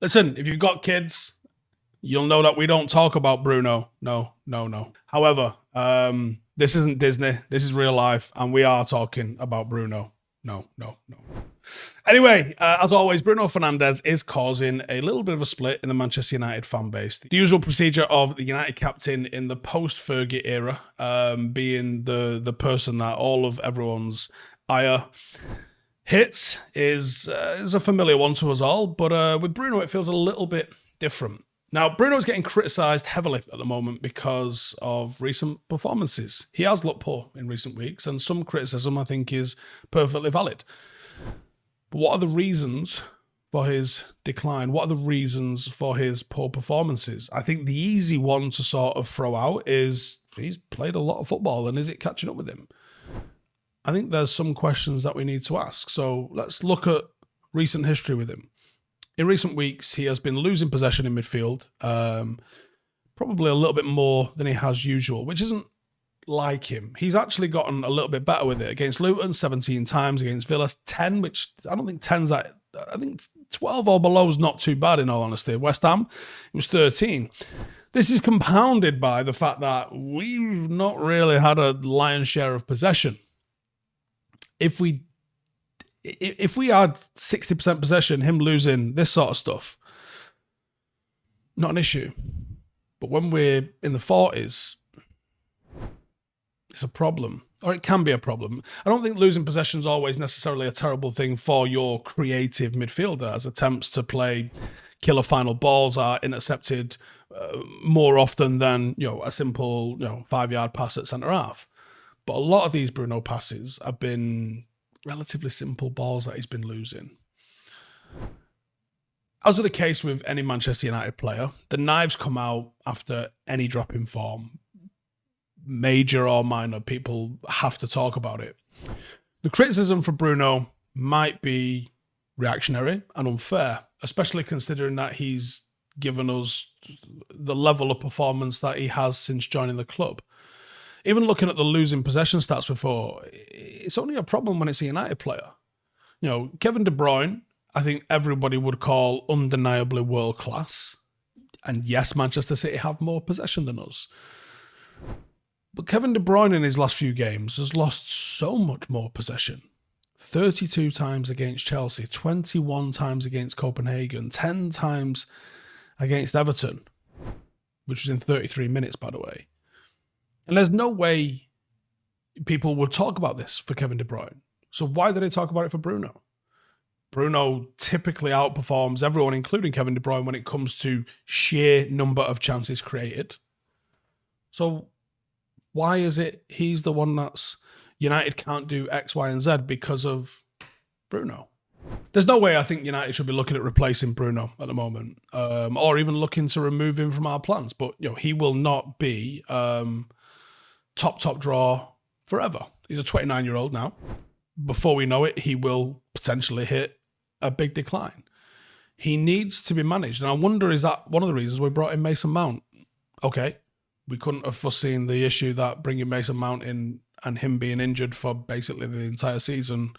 Listen, if you've got kids, you'll know that we don't talk about Bruno. No. However, this isn't Disney. This is real life, and we are talking about Bruno. No. Anyway, as always, Bruno Fernandes is causing a little bit of a split in the Manchester United fan base. The usual procedure of the United captain in the post-Fergie era, being the person that all of everyone's ire hits, is a familiar one to us all. But with Bruno, it feels a little bit different. Now, Bruno is getting criticised heavily at the moment because of recent performances. He has looked poor in recent weeks, and some criticism, I think, is perfectly valid. But what are the reasons for his decline? What are the reasons for his poor performances? I think the easy one to sort of throw out is he's played a lot of football, and is it catching up with him? I think there's some questions that we need to ask. So let's look at recent history with him. In recent weeks, he has been losing possession in midfield, probably a little bit more than he has usual, which isn't like him. He's actually gotten a little bit better with it. Against Luton, 17 times. Against Villa, 10, which I don't think 10's that. I think 12 or below is not too bad, in all honesty. West Ham, it was 13. This is compounded by the fact that we've not really had a lion's share of possession. If we had 60% possession, him losing this sort of stuff, not an issue. But when we're in the 40s, it's a problem, or it can be a problem. I don't think losing possession is always necessarily a terrible thing for your creative midfielder, as attempts to play killer final balls are intercepted more often than a simple 5-yard pass at centre half. But a lot of these Bruno passes have been relatively simple balls that he's been losing. As with the case with any Manchester United player, the knives come out after any drop in form. Major or minor, people have to talk about it. The criticism for Bruno might be reactionary and unfair, especially considering that he's given us the level of performance that he has since joining the club. Even looking at the losing possession stats before, it's only a problem when it's a United player. Kevin De Bruyne, I think everybody would call undeniably world class. And yes, Manchester City have more possession than us. But Kevin De Bruyne in his last few games has lost so much more possession. 32 times against Chelsea, 21 times against Copenhagen, 10 times against Everton, which was in 33 minutes, by the way. And there's no way people would talk about this for Kevin De Bruyne. So why do they talk about it for Bruno? Bruno typically outperforms everyone, including Kevin De Bruyne, when it comes to sheer number of chances created. So why is it he's the one that's United can't do X, Y, and Z because of Bruno? There's no way I think United should be looking at replacing Bruno at the moment, or even looking to remove him from our plans. But he will not be top draw forever. He's a 29-year-old now. Before we know it, he will potentially hit a big decline. He needs to be managed. And I wonder, is that one of the reasons we brought in Mason Mount? Okay, we couldn't have foreseen the issue that bringing Mason Mount in and him being injured for basically the entire season,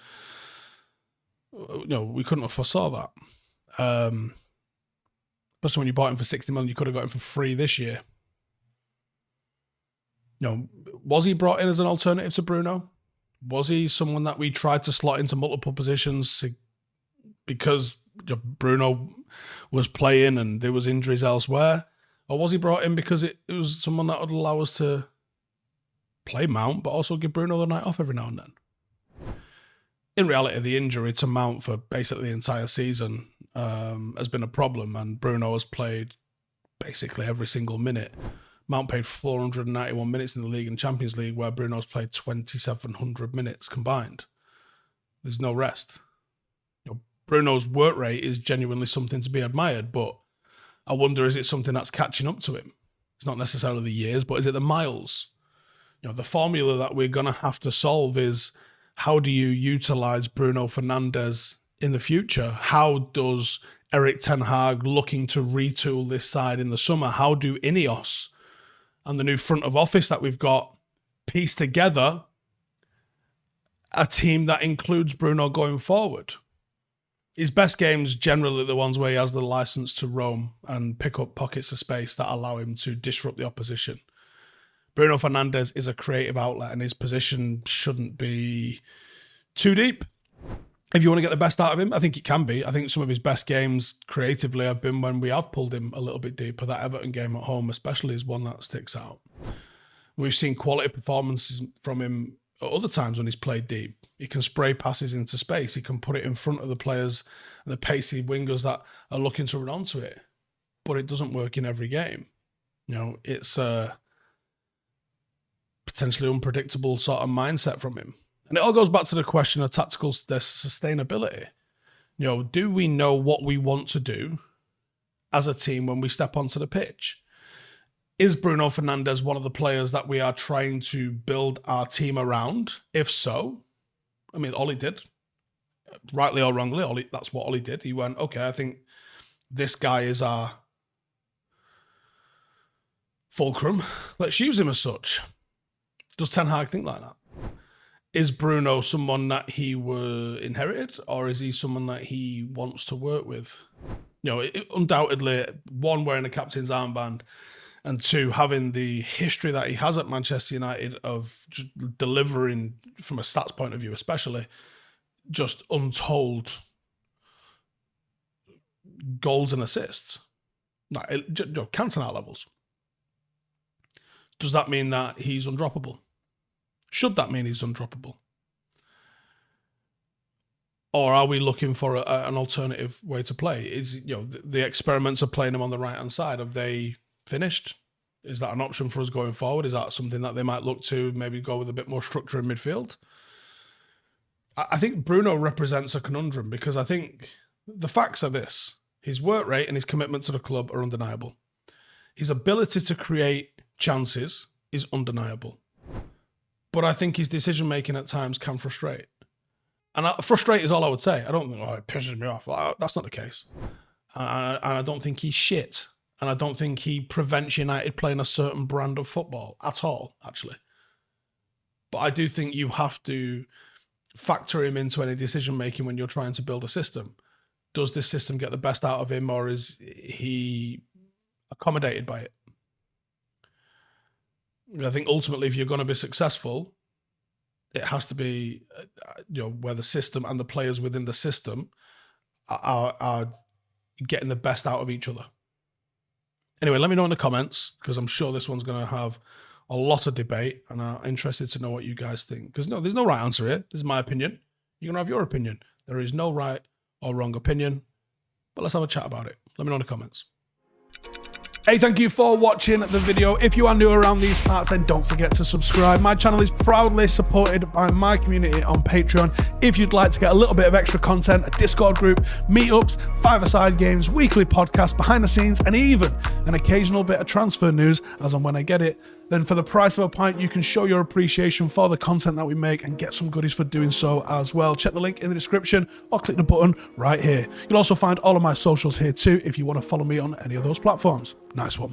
we couldn't have foresaw that. Especially when you bought him for 60 million, you could have got him for free this year. Was he brought in as an alternative to Bruno? Was he someone that we tried to slot into multiple positions because Bruno was playing and there was injuries elsewhere? Or was he brought in because it was someone that would allow us to play Mount, but also give Bruno the night off every now and then? In reality, the injury to Mount for basically the entire season has been a problem, and Bruno has played basically every single minute. Mount played 491 minutes in the league and Champions League, where Bruno's played 2,700 minutes combined. There's no rest. Bruno's work rate is genuinely something to be admired, but I wonder, is it something that's catching up to him? It's not necessarily the years, but is it the miles? The formula that we're going to have to solve is, how do you utilise Bruno Fernandes in the future? How does Erik Ten Hag, looking to retool this side in the summer, how do Ineos and the new front of office that we've got piece together a team that includes Bruno going forward? His best games generally are the ones where he has the license to roam and pick up pockets of space that allow him to disrupt the opposition. Bruno Fernandes is a creative outlet, and his position shouldn't be too deep. If you want to get the best out of him, I think it can be. I think some of his best games creatively have been when we have pulled him a little bit deeper. That Everton game at home especially is one that sticks out. We've seen quality performances from him at other times when he's played deep. He can spray passes into space. He can put it in front of the players and the pacey wingers that are looking to run onto it. But it doesn't work in every game. You know, it's a potentially unpredictable sort of mindset from him. And it all goes back to the question of tactical sustainability. You know, do we know what we want to do as a team when we step onto the pitch? Is Bruno Fernandes one of the players that we are trying to build our team around? If so, I mean, Ollie did. Rightly or wrongly, that's what Ollie did. He went, okay, I think this guy is our fulcrum. Let's use him as such. Does Ten Hag think like that? Is Bruno someone that he inherited, or is he someone that he wants to work with? You know, undoubtedly, one, wearing a captain's armband, and two, having the history that he has at Manchester United of delivering, from a stats point of view especially, just untold goals and assists. Like, Cantona levels. Does that mean that he's undroppable? Should that mean he's undroppable? Or are we looking for an alternative way to play? Is, you know, the experiments of playing him on the right-hand side, have they finished? Is that an option for us going forward? Is that something that they might look to maybe go with a bit more structure in midfield? I think Bruno represents a conundrum, because I think the facts are this. His work rate and his commitment to the club are undeniable. His ability to create chances is undeniable. But I think his decision-making at times can frustrate. And frustrate is all I would say. I don't think, it pisses me off. That's not the case. And I don't think he's shit. And I don't think he prevents United playing a certain brand of football at all, actually. But I do think you have to factor him into any decision-making when you're trying to build a system. Does this system get the best out of him, or is he accommodated by it? I think ultimately, if you're going to be successful, it has to be, you know, where the system and the players within the system are getting the best out of each other. Anyway, let me know in the comments, because I'm sure this one's going to have a lot of debate, and I'm interested to know what you guys think. Because no, there's no right answer here. This is my opinion. You're going to have your opinion. There is no right or wrong opinion. But let's have a chat about it. Let me know in the comments. Hey, thank you for watching the video. If you are new around these parts, then don't forget to subscribe. My channel is proudly supported by my community on Patreon. If you'd like to get a little bit of extra content, a Discord group, meetups, five-a-side games, weekly podcasts, behind the scenes, and even an occasional bit of transfer news as and when I get it, then for the price of a pint, you can show your appreciation for the content that we make and get some goodies for doing so as well. Check the link in the description or click the button right here. You'll also find all of my socials here too if you want to follow me on any of those platforms. Nice one.